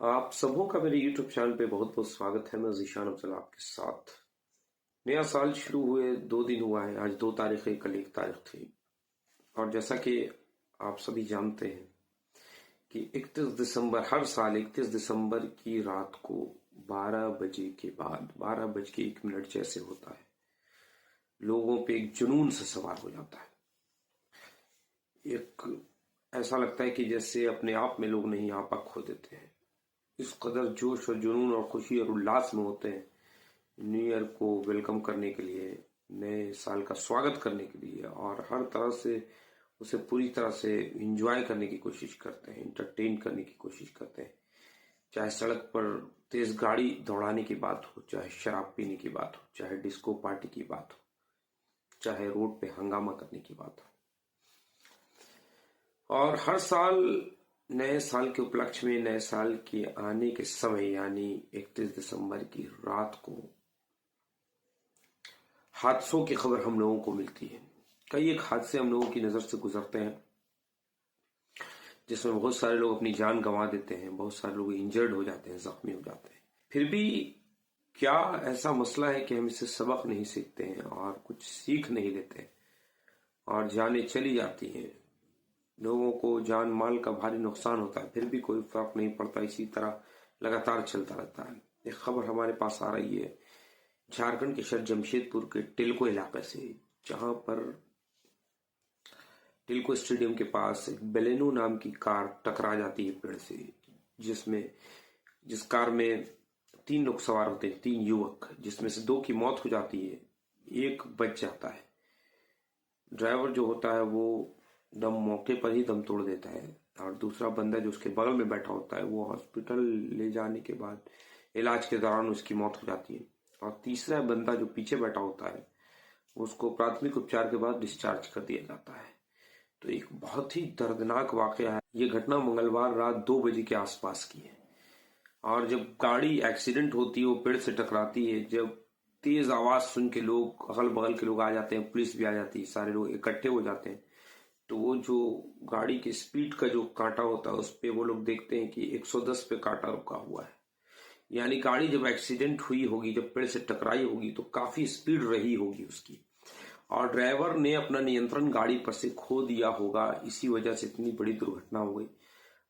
आप सबों का मेरे YouTube चैनल पे बहुत बहुत स्वागत है। मैं ज़ीशान अफजल आपके साथ। नया साल शुरू हुए 2 दिन हुआ है। आज 2 तारीख है, कल 1 तारीख थी। और जैसा कि आप सभी जानते हैं कि 31 दिसंबर, हर साल 31 दिसंबर की रात को 12 बजे के बाद 12 बज के 1 मिनट जैसे होता है, लोगों पे एक जुनून से सवार हो जाता है। एक ऐसा लगता है कि जैसे अपने आप में लोग नहीं आपा खो देते हैं। इस कदर जोश और जुनून और खुशी और उल्लास में होते हैं न्यू ईयर को वेलकम करने के लिए, नए साल का स्वागत करने के लिए, और हर तरह से उसे पूरी तरह से एंजॉय करने की कोशिश करते हैं, इंटरटेन करने की कोशिश करते हैं। चाहे सड़क पर तेज गाड़ी दौड़ाने की बात हो, चाहे शराब पीने की बात हो, चाहे डिस्को पार्टी की बात हो, चाहे रोड पे हंगामा करने की बात हो। और हर साल नए साल के उपलक्ष्य में, नए साल के आने के समय यानी 31 दिसंबर की रात को हादसों की खबर हम लोगों को मिलती है। कई एक हादसे हम लोगों की नजर से गुजरते हैं जिसमें बहुत सारे लोग अपनी जान गंवा देते हैं, बहुत सारे लोग इंजर्ड हो जाते हैं, जख्मी हो जाते हैं। फिर भी क्या ऐसा मसला है कि हम इससे सबक नहीं सीखते हैं और कुछ सीख नहीं लेते और जानें चली जाती हैं, लोगों को जान माल का भारी नुकसान होता है, फिर भी कोई फर्क नहीं पड़ता, इसी तरह लगातार चलता रहता है। एक खबर हमारे पास आ रही है झारखंड के शहर जमशेदपुर के टिल्को इलाके से, जहां पर टिल्को स्टेडियम के पास एक बेलेनो नाम की कार टकरा जाती है पेड़ से, जिस कार में 3 लोग सवार होते हैं, 3 युवक, जिसमें से 2 की मौत हो जाती है, एक बच जाता है। ड्राइवर जो होता है वो दम मौके पर ही दम तोड़ देता है और दूसरा बंदा जो उसके बगल में बैठा होता है वो हॉस्पिटल ले जाने के बाद इलाज के दौरान उसकी मौत हो जाती है। और तीसरा बंदा जो पीछे बैठा होता है उसको प्राथमिक उपचार के बाद डिस्चार्ज कर दिया जाता है। तो एक बहुत ही दर्दनाक वाकया है। ये घटना मंगलवार रात 2 बजे के आसपास की है। और जब गाड़ी एक्सीडेंट होती है, वो पेड़ से टकराती है, जब तेज आवाज सुन के लोग, अगल बगल के लोग आ जाते हैं, पुलिस भी आ जाती है, सारे लोग इकट्ठे हो जाते हैं, तो वो जो गाड़ी की स्पीड का जो कांटा होता है उस पे वो लोग देखते हैं कि 110 पे कांटा रुका हुआ है। यानी गाड़ी जब एक्सीडेंट हुई होगी, जब पेड़ से टकराई होगी, तो काफी स्पीड रही होगी उसकी, और ड्राइवर ने अपना नियंत्रण गाड़ी पर से खो दिया होगा। इसी वजह से इतनी बड़ी दुर्घटना हो गई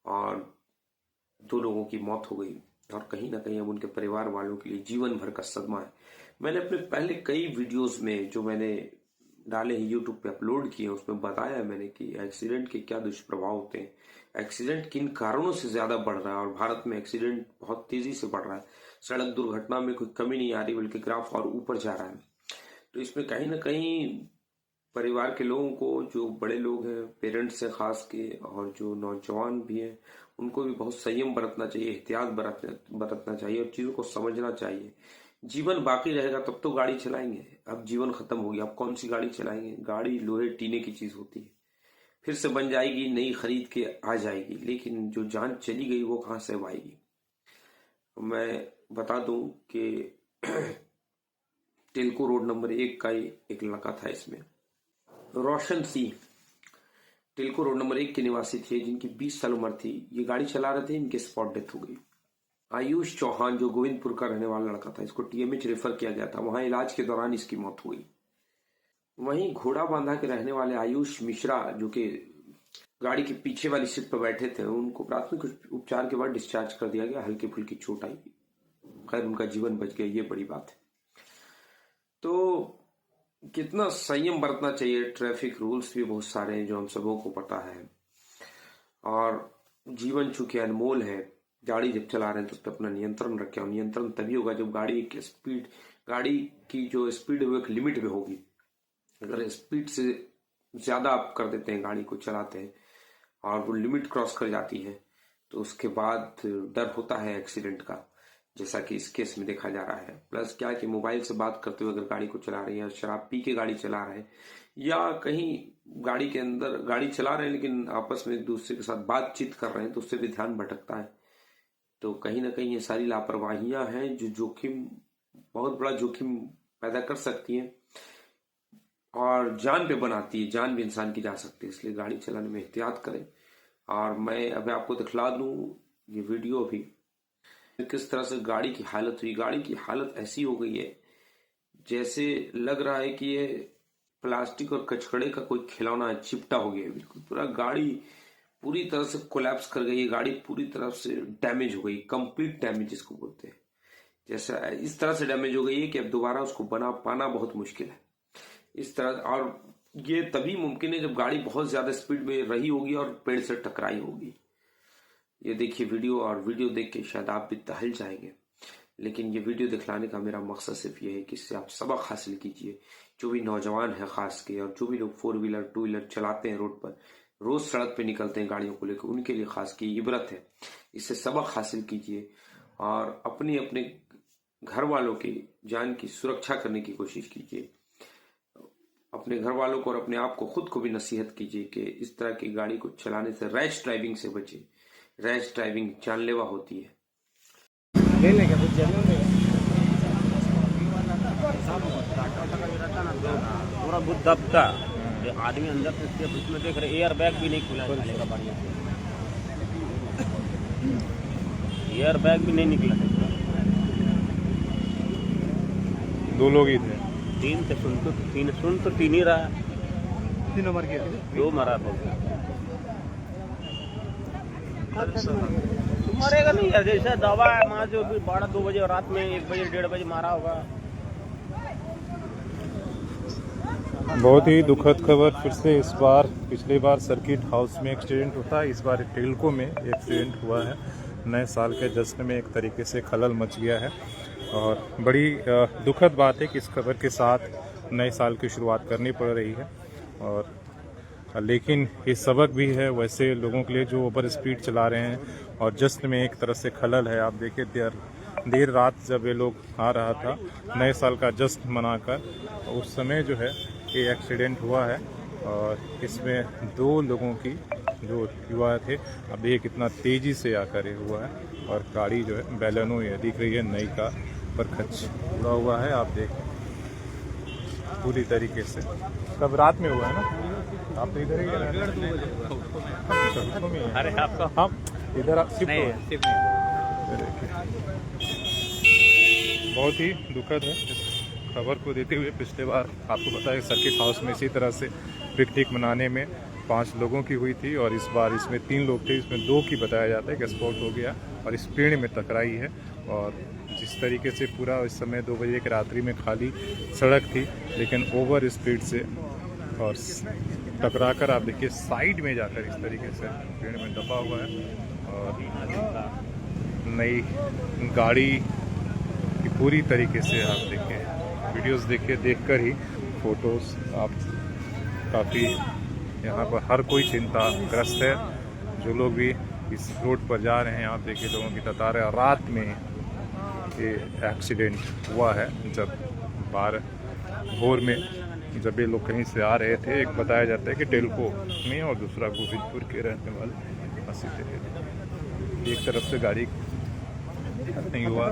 और 2 लोगों की मौत हो गई। और कहीं ना कहीं अब उनके परिवार वालों के लिए जीवन भर का सदमा है। मैंने अपने पहले कई वीडियोस में जो मैंने डाले हैं, यूट्यूब पे अपलोड किए, उसमें बताया मैंने कि एक्सीडेंट के क्या दुष्प्रभाव होते हैं, एक्सीडेंट किन कारणों से ज्यादा बढ़ रहा है, और भारत में एक्सीडेंट बहुत तेजी से बढ़ रहा है। सड़क दुर्घटना में कोई कमी नहीं आ रही, बल्कि ग्राफ और ऊपर जा रहा है। तो इसमें कहीं ना कहीं परिवार के लोगों को, जो बड़े लोग हैं, पेरेंट्स हैं खास के, और जो नौजवान भी हैं, उनको भी बहुत संयम बरतना चाहिए, एहतियात बरतना चाहिए और चीजों को समझना चाहिए। जीवन बाकी रहेगा तब तो गाड़ी चलाएंगे, अब जीवन खत्म हो गया, अब कौन सी गाड़ी चलाएंगे। गाड़ी लोहे टीने की चीज होती है, फिर से बन जाएगी, नई खरीद के आ जाएगी, लेकिन जो जान चली गई वो कहां से आएगी। मैं बता दूं कि टिल्को रोड नंबर 1 का एक लड़का था इसमें, रोशन सिंह, टिल्को रोड नंबर 1 के निवासी थे, जिनकी 20 साल उम्र थी। ये गाड़ी चला रहे थे, इनकी स्पॉट डेथ हो गई। आयुष चौहान जो गोविंदपुर का रहने वाला लड़का था, इसको टीएमएच रेफर किया गया था, वहां इलाज के दौरान इसकी मौत हो गई। वहीं घोड़ा बांधा के रहने वाले आयुष मिश्रा, जो कि गाड़ी के पीछे वाली सीट पर बैठे थे, उनको प्राथमिक उपचार के बाद डिस्चार्ज कर दिया गया, हल्की फुल्की चोट आई, खैर उनका जीवन बच गया, ये बड़ी बात है। तो कितना संयम बरतना चाहिए। ट्रैफिक रूल्स भी बहुत सारे हैं जो हम सबों को पता है, और जीवन चूंकि अनमोल है, गाड़ी जब चला रहे हैं तो उस पर अपना नियंत्रण रखें। और नियंत्रण तभी होगा जब गाड़ी की जो स्पीड है वो एक लिमिट में होगी। अगर स्पीड से ज्यादा आप कर देते हैं, गाड़ी को चलाते हैं, और वो लिमिट क्रॉस कर जाती है, तो उसके बाद डर होता है एक्सीडेंट का, जैसा कि इस केस में देखा जा रहा है। प्लस क्या कि मोबाइल से बात करते हुए अगर गाड़ी को चला रहे हैं, या शराब पी के गाड़ी चला रहे हैं, या कहीं गाड़ी के अंदर गाड़ी चला रहे हैं लेकिन आपस में एक दूसरे के साथ बातचीत कर रहे हैं, तो उससे भी ध्यान भटकता है। तो कहीं ना कहीं ये सारी लापरवाहियां हैं जो बहुत बड़ा जोखिम पैदा कर सकती हैं और जान पे बनाती है। जान भी इंसान की जा सकती है, इसलिए गाड़ी चलाने में एहतियात करें। और मैं अभी आपको दिखला दूं ये वीडियो भी, किस तरह से गाड़ी की हालत हुई। गाड़ी की हालत ऐसी हो गई है जैसे लग रहा है कि ये प्लास्टिक और कचकड़े का कोई खिलौना चिपटा हो गया है। बिल्कुल पूरा गाड़ी पूरी तरह से कोलैप्स कर गई है। गाड़ी पूरी तरह से डैमेज हो गई, कंप्लीट डैमेज जिसको बोलते हैं। जैसा इस तरह से डैमेज हो गई है कि अब दोबारा उसको बना पाना बहुत मुश्किल है इस तरह। और ये तभी मुमकिन है जब गाड़ी बहुत ज्यादा स्पीड में रही होगी और पेड़ से टकराई होगी। ये देखिए वीडियो, और वीडियो देख के शायद आप भी दहल जाएंगे, लेकिन ये वीडियो दिखलाने का मेरा मकसद सिर्फ ये है कि इससे आप सबक हासिल कीजिए। जो भी नौजवान है खास के, और जो भी लोग 4 व्हीलर 2 व्हीलर चलाते हैं रोड पर, रोज सड़क पे निकलते हैं गाड़ियों को लेकर, उनके लिए खास की इबरत है। इससे सबक हासिल कीजिए और अपने अपने घर वालों की जान की सुरक्षा करने की कोशिश कीजिए। अपने घर वालों को और अपने आप को, खुद को भी नसीहत कीजिए कि इस तरह की गाड़ी को चलाने से, रैश ड्राइविंग से बचे। रैश ड्राइविंग जानलेवा होती है। पूरा बुद्ध दबता आदमी अंदर से उसमें देख रहे, एयर बैग भी नहीं खुला है बढ़िया से, एयर बैग भी नहीं निकला है। 2 लोग ही थे। 3 थे, सुन तो 3 ही रहा, 3 नंबर के 2 मरा था। मरेगा नहीं यार, जैसा दवा है वहाँ जो 12-2 बजे और रात में 1 बजे 1:30 बजे मारा होगा। बहुत ही दुखद खबर फिर से इस बार। पिछली बार सर्किट हाउस में एक्सीडेंट होता है, इस बार टेल्को में एक्सीडेंट हुआ है। नए साल के जश्न में एक तरीके से खलल मच गया है और बड़ी दुखद बात है कि इस खबर के साथ नए साल की शुरुआत करनी पड़ रही है। और लेकिन ये सबक भी है वैसे लोगों के लिए जो ओवर स्पीड चला रहे हैं, और जश्न में एक तरह से खलल है। आप देखिए देर रात जब ये लोग आ रहा था नए साल का जश्न मनाकर, उस समय जो है ये एक्सीडेंट हुआ है। और इसमें 2 लोगों की जो युवा थे, अब देखिए कितना तेज़ी से आकर ये हुआ है। और गाड़ी जो है बैलेनो ये दिख रही है नई का, पर खच उड़ा हुआ है। आप देख पूरी तरीके से, तब रात में हुआ है ना, आप तो इधर ही हैं। 1:30-2 बजे। अरे आपका हम इधर शिफ्ट हुए। बहुत ही दुखद है इस खबर को देते हुए। पिछले बार आपको पता है सर्किट हाउस में इसी तरह से पिकनिक मनाने में 5 लोगों की हुई थी, और इस बार इसमें 3 लोग थे, इसमें 2 की बताया जाता है कि स्पॉट हो गया और इस पेड़ में टकराई है। और जिस तरीके से पूरा इस समय 2 बजे की रात्रि में खाली सड़क थी, लेकिन ओवर स्पीड से और टकरा कर आप देखिए साइड में जाकर इस तरीके से पेड़ में दबा हुआ है। और नई गाड़ी की पूरी तरीके से आप देखिए, वीडियोस देखिए, देखकर ही फोटोज आप काफ़ी यहाँ पर हर कोई चिंताग्रस्त है। जो लोग भी इस रोड पर जा रहे हैं, आप देखिए लोगों की कतार है। रात में ये एक्सीडेंट हुआ है, जब भोर में जब ये लोग कहीं से आ रहे थे। एक बताया जाता है कि टेल्को में और दूसरा गोविंदपुर के रहने वाले हंसी थे। एक तरफ से गाड़ी नहीं हुआ।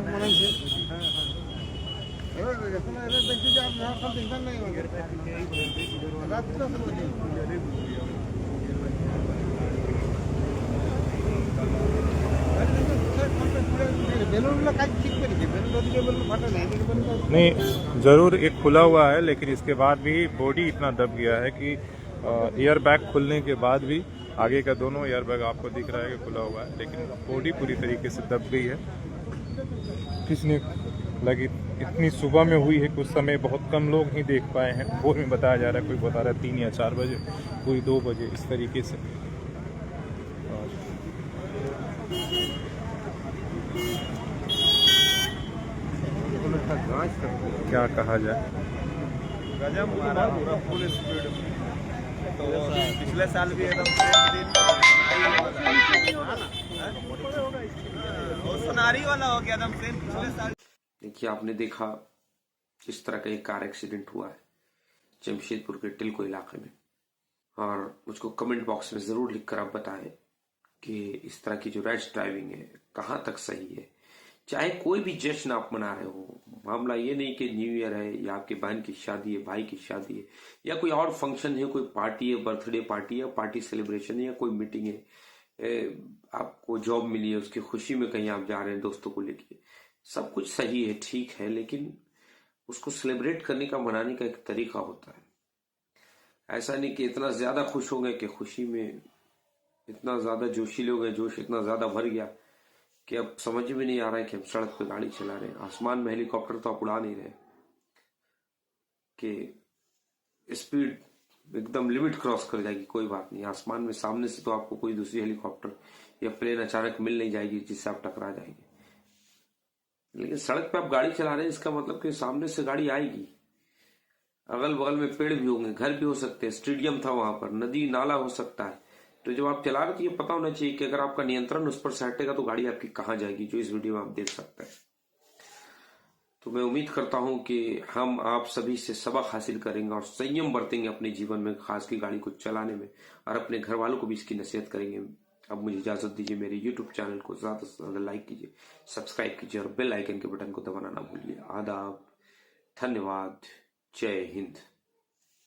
नहीं, ज़रूर एक खुला हुआ है, लेकिन इसके बाद भी बॉडी इतना दब गया है कि एयर बैग खुलने के बाद भी आगे का दोनों एयर बैग आपको दिख रहा है कि खुला हुआ है, लेकिन बॉडी पूरी तरीके से दब गई है। किसने लगी इतनी सुबह में हुई है, कुछ समय बहुत कम लोग ही देख पाए हैं। भोर में बताया जा रहा है, कोई बता रहा है 3 या 4 बजे, कोई 2 बजे, इस तरीके से। क्या कहा जाए, गजब मारा पूरा फुल स्पीड में। तो पिछले साल भी एकदम सोनारी वाला हो गया एकदम सेम पिछले साल। देखिए, आपने देखा इस तरह का एक कार एक्सीडेंट हुआ है जमशेदपुर के टिल्को इलाके में, और मुझको कमेंट बॉक्स में ज़रूर लिखकर आप बताएं कि इस तरह की जो रैश ड्राइविंग है कहाँ तक सही है। चाहे कोई भी जश्न आप मना रहे हो, मामला ये नहीं कि न्यू ईयर है या आपके बहन की शादी है, भाई की शादी है, या कोई और फंक्शन है, कोई पार्टी है, बर्थडे पार्टी है, पार्टी सेलिब्रेशन है, या कोई मीटिंग है, आपको जॉब मिली है, उसकी खुशी में कहीं आप जा रहे हैं दोस्तों को लेके, सब कुछ सही है, ठीक है, लेकिन उसको सेलिब्रेट करने का, मनाने का एक तरीका होता है। ऐसा नहीं कि इतना ज्यादा खुश हो गए कि खुशी में इतना ज्यादा जोशीले हो गए, जोश इतना ज्यादा भर गया कि अब समझ में नहीं आ रहा है कि हम सड़क पे गाड़ी चला रहे हैं। आसमान में हेलीकॉप्टर तो आप उड़ा नहीं रहे कि स्पीड एकदम लिमिट क्रॉस कर जाएगी, कोई बात नहीं। आसमान में सामने से तो आपको कोई दूसरी हेलीकॉप्टर या प्लेन अचानक मिल नहीं जाएगी जिससे आप टकरा जाएंगे, लेकिन सड़क पे आप गाड़ी चला रहे हैं, इसका मतलब कि सामने से गाड़ी आएगी। अगल बगल में पेड़ भी होंगे, घर भी हो सकते हैं, स्टेडियम था वहां पर, नदी नाला हो सकता है। तो जब आप चला रहे तो ये पता होना चाहिए कि अगर आपका नियंत्रण उस पर से हटेगा तो गाड़ी आपकी कहाँ जाएगी, जो इस वीडियो में आप देख सकते हैं। तो मैं उम्मीद करता हूं कि हम आप सभी से सबक हासिल करेंगे और संयम बरतेंगे अपने जीवन में, खास की गाड़ी को चलाने में, और अपने घर वालों को भी इसकी नसीहत करेंगे। अब मुझे इजाजत दीजिए। मेरे YouTube चैनल को ज्यादा से ज्यादा लाइक कीजिए, सब्सक्राइब कीजिए और बेल आइकन के बटन को दबाना ना भूलिए। आदाब, धन्यवाद, जय हिंद।